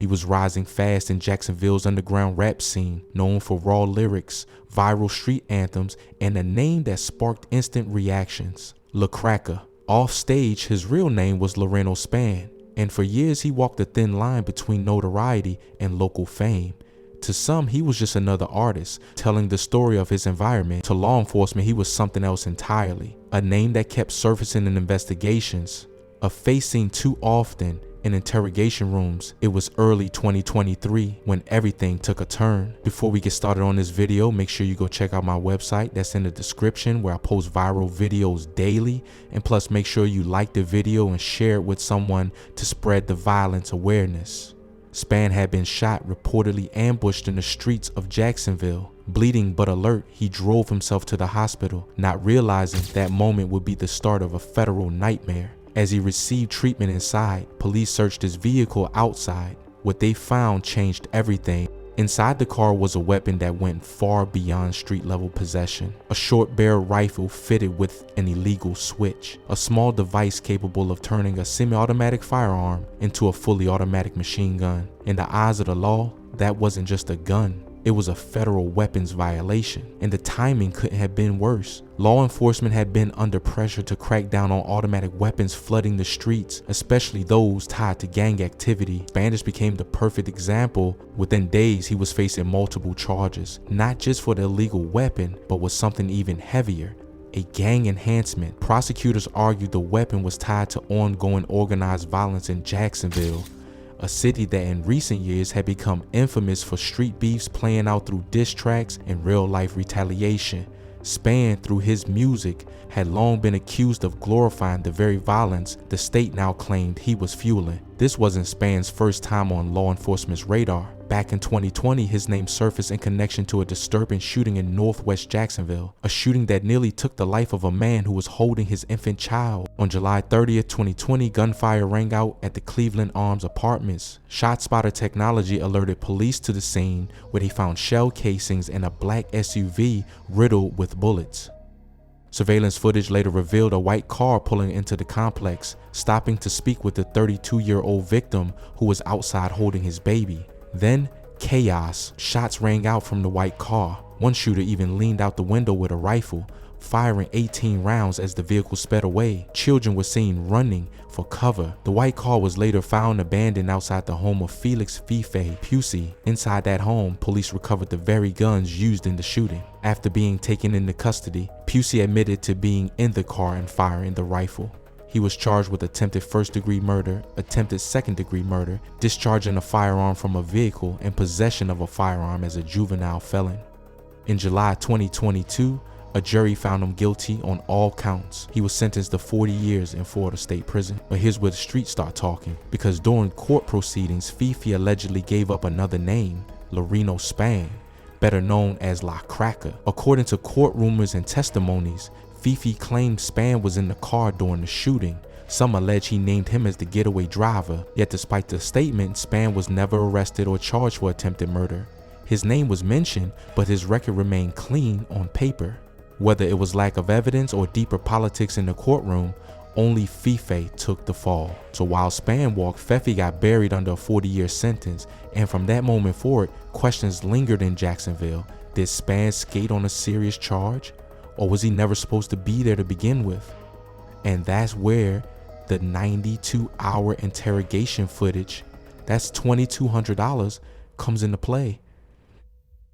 He was rising fast in Jacksonville's underground rap scene, known for raw lyrics, viral street anthems, and a name that sparked instant reactions. Lracka. Off stage, his real name was Spann, and for years he walked a thin line between notoriety and local fame. To some, he was just another artist, telling the story of his environment. To law enforcement, he was something else entirely. A name that kept surfacing in investigations, a face seen too often in interrogation rooms. It was early 2023 when everything took a turn. Before we get started on this video, make sure you go check out my website that's in the description, where I post viral videos daily, and plus make sure you like the video and share it with someone to spread the violence awareness. Spann had been shot, reportedly ambushed in the streets of Jacksonville. Bleeding but alert, he drove himself to the hospital, not realizing that moment would be the start of a federal nightmare. As he received treatment inside, police searched his vehicle outside. What they found changed everything. Inside the car was a weapon that went far beyond street-level possession. A short-barrel rifle fitted with an illegal switch. A small device capable of turning a semi-automatic firearm into a fully automatic machine gun. In the eyes of the law, that wasn't just a gun. It was a federal weapons violation, and the timing couldn't have been worse. Law enforcement had been under pressure to crack down on automatic weapons flooding the streets, especially those tied to gang activity. Spann became the perfect example. Within days, he was facing multiple charges, not just for the illegal weapon, but with something even heavier: a gang enhancement. Prosecutors argued the weapon was tied to ongoing organized violence in Jacksonville, a city that in recent years had become infamous for street beefs playing out through diss tracks and real-life retaliation. Spann, through his music, had long been accused of glorifying the very violence the state now claimed he was fueling. This wasn't Spann's first time on law enforcement's radar. Back in 2020, his name surfaced in connection to a disturbing shooting in Northwest Jacksonville, a shooting that nearly took the life of a man who was holding his infant child. On July 30th, 2020, gunfire rang out at the Cleveland Arms Apartments. ShotSpotter technology alerted police to the scene, where they found shell casings in a black SUV riddled with bullets. Surveillance footage later revealed a white car pulling into the complex, stopping to speak with the 32-year-old victim who was outside holding his baby. Then, chaos. Shots rang out from the white car. One shooter even leaned out the window with a rifle, firing 18 rounds as the vehicle sped away. Children were seen running for cover. The white car was later found abandoned outside the home of Felix FeFe. Inside that home, police recovered the very guns used in the shooting. After being taken into custody, Pusey admitted to being in the car and firing the rifle. He was charged with attempted first-degree murder, attempted second-degree murder, discharging a firearm from a vehicle, and possession of a firearm as a juvenile felon. In July 2022, a jury found him guilty on all counts. He was sentenced to 40 years in Florida State Prison. But here's where the streets start talking, because during court proceedings, FeFe allegedly gave up another name, Spann, better known as Lracka. According to court rumors and testimonies, FeFe claimed Spann was in the car during the shooting. Some allege he named him as the getaway driver, yet despite the statement, Spann was never arrested or charged for attempted murder. His name was mentioned, but his record remained clean on paper. Whether it was lack of evidence or deeper politics in the courtroom, only FeFe took the fall. So while Spann walked, FeFe got buried under a 40-year sentence, and from that moment forward, questions lingered in Jacksonville. Did Spann skate on a serious charge? Or was he never supposed to be there to begin with? And that's where the 92-hour interrogation footage, that's $2,200, comes into play.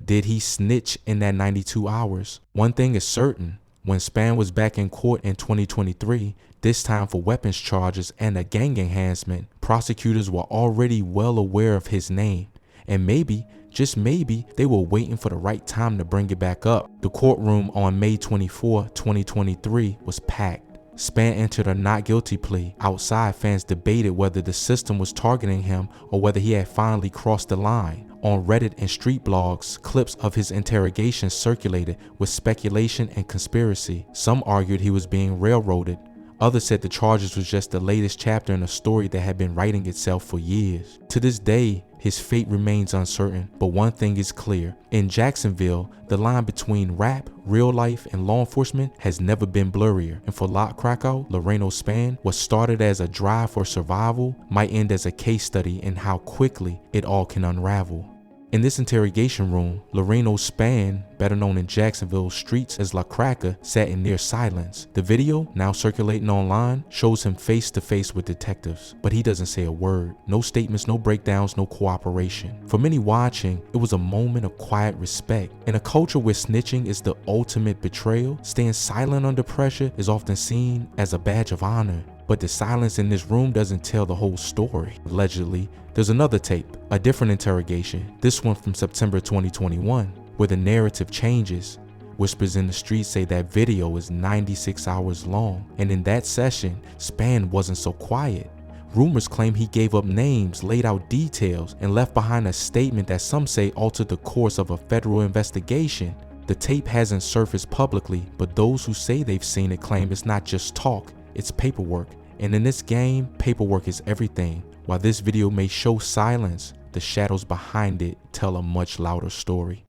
Did he snitch in that 92 hours? One thing is certain: when Spann was back in court in 2023, this time for weapons charges and a gang enhancement, prosecutors were already well aware of his name. And maybe, just maybe, they were waiting for the right time to bring it back up. The courtroom on May 24, 2023 was packed. Spann entered a not guilty plea. Outside, fans debated whether the system was targeting him or whether he had finally crossed the line. On Reddit and street blogs, clips of his interrogation circulated with speculation and conspiracy. Some argued he was being railroaded. Others said the charges was just the latest chapter in a story that had been writing itself for years. To this day, his fate remains uncertain, but one thing is clear. In Jacksonville, the line between rap, real life, and law enforcement has never been blurrier. And for Lracka, Spann, what started as a drive for survival might end as a case study in how quickly it all can unravel. In this interrogation room, Spann, better known in Jacksonville streets as Lracka, sat in near silence. The video, now circulating online, shows him face to face with detectives, but he doesn't say a word. No statements, no breakdowns, no cooperation. For many watching, it was a moment of quiet respect. In a culture where snitching is the ultimate betrayal, staying silent under pressure is often seen as a badge of honor. But the silence in this room doesn't tell the whole story. Allegedly, there's another tape, a different interrogation, this one from September 2021, where the narrative changes. Whispers in the streets say that video is 96 hours long, and in that session, Spann wasn't so quiet. Rumors claim he gave up names, laid out details, and left behind a statement that some say altered the course of a federal investigation. The tape hasn't surfaced publicly, but those who say they've seen it claim it's not just talk, it's paperwork. And in this game, paperwork is everything. While this video may show silence, the shadows behind it tell a much louder story.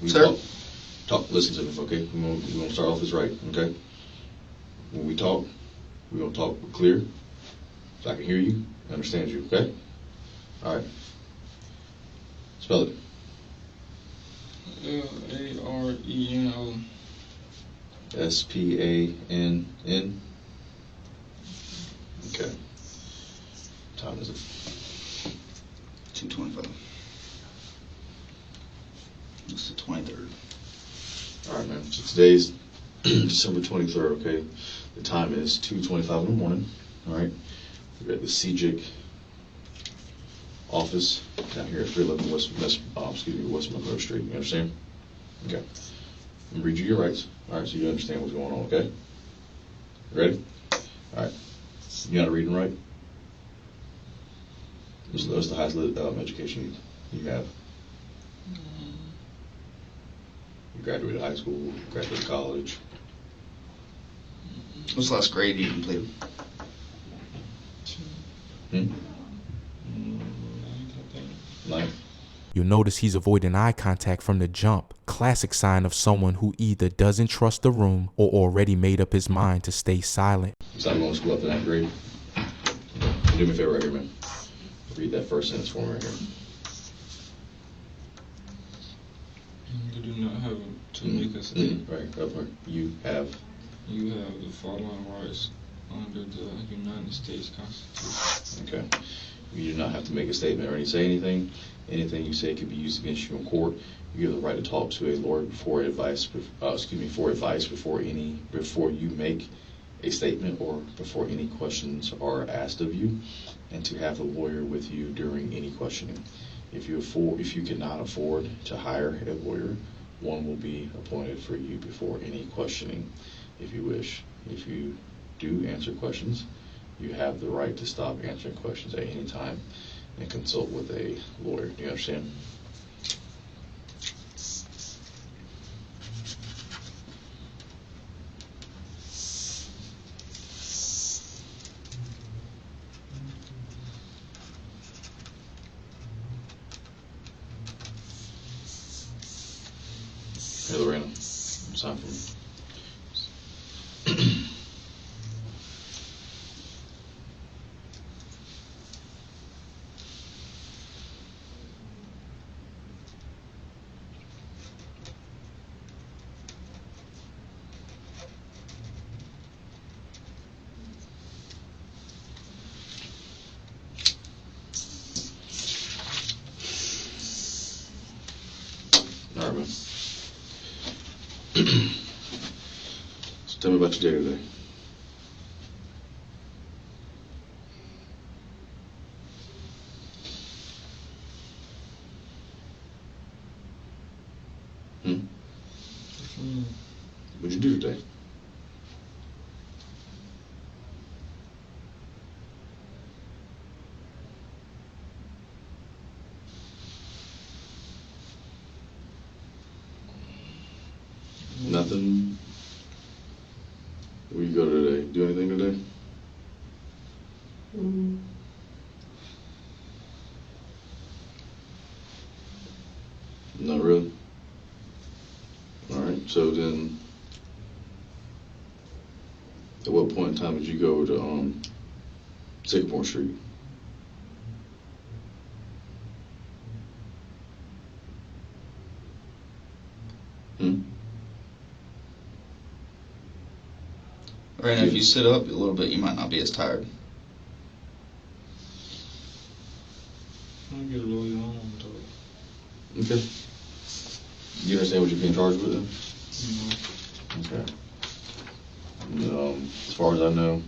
Sir? Listen to me, okay? We're gonna start off this right, okay? When we talk, we're gonna talk clear, so I can hear you, understand you, okay? All right. Spell it. L-A-R-E-N-O. S-P-A-N-N. Okay. What time is it? 2:25. It's the 23rd. All right, man. So today's December 23rd, okay? The time is 2:25 in the morning, all right? We're at the CJIC office down here at 311 West Monroe Street. You understand? Okay. I'm gonna read you your rights, all right, so you understand what's going on, okay? Ready? All right. You know how to read and write? What's the highest education you have? You graduated high school, graduated college. What's the last grade you completed? Ninth. You'll notice he's avoiding eye contact from the jump, classic sign of someone who either doesn't trust the room or already made up his mind to stay silent. You started going to school after ninth grade? Do me a favor right here, man. Read that first sentence for me right here. You do not have to make a statement. Right, up here. You have The following rights under the United States Constitution. Okay. You do not have to make a statement or say anything. Anything you say could be used against you in court. You have the right to talk to a lawyer for advice before you make a statement or before any questions are asked of you, and to have the lawyer with you during any questioning. If you cannot afford to hire a lawyer, one will be appointed for you before any questioning, if you wish. If you do answer questions, you have the right to stop answering questions at any time and consult with a lawyer. Do you understand? Hey, Lorena, sign for me. All right, man. So tell me about your day today. What'd you do today? Nothing. Where you go today? Do anything today? Not really. All right. So then, at what point in time did you go to Sycamore Street? Right now, if you sit up a little bit, you might not be as tired. I'll get a little young on top. Okay. You understand what you're being charged with then? No. Okay. As far as I know,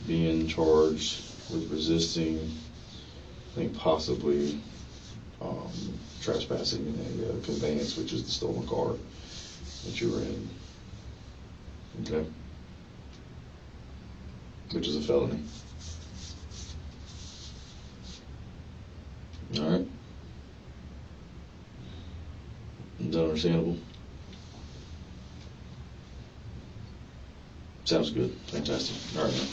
being charged with resisting, I think possibly trespassing in a conveyance, which is the stolen car that you were in. Okay. Which is a felony. All right. Is that understandable? Sounds good. Fantastic. All right, man.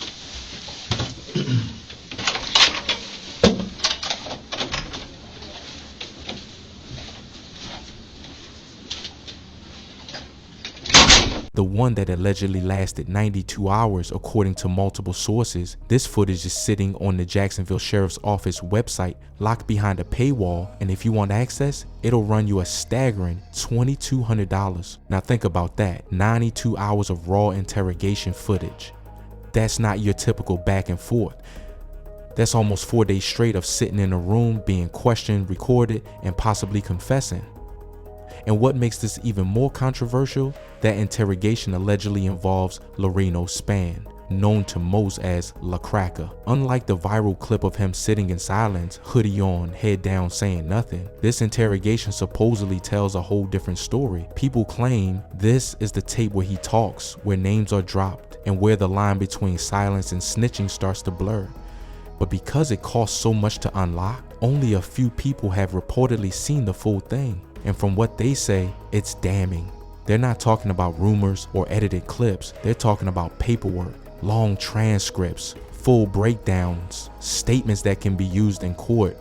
The one that allegedly lasted 92 hours according to multiple sources. This footage is sitting on the Jacksonville Sheriff's Office website locked behind a paywall, and if you want access, it'll run you a staggering $2,200. Now think about that, 92 hours of raw interrogation footage. That's not your typical back and forth. That's almost 4 days straight of sitting in a room being questioned, recorded, and possibly confessing. And what makes this even more controversial, that interrogation allegedly involves Spann, known to most as Lracka. Unlike the viral clip of him sitting in silence, hoodie on, head down, saying nothing, this interrogation supposedly tells a whole different story. People claim this is the tape where he talks, where names are dropped, and where the line between silence and snitching starts to blur. But because it costs so much to unlock, only a few people have reportedly seen the full thing. And from what they say, it's damning. They're not talking about rumors or edited clips. They're talking about paperwork, long transcripts, full breakdowns, statements that can be used in court.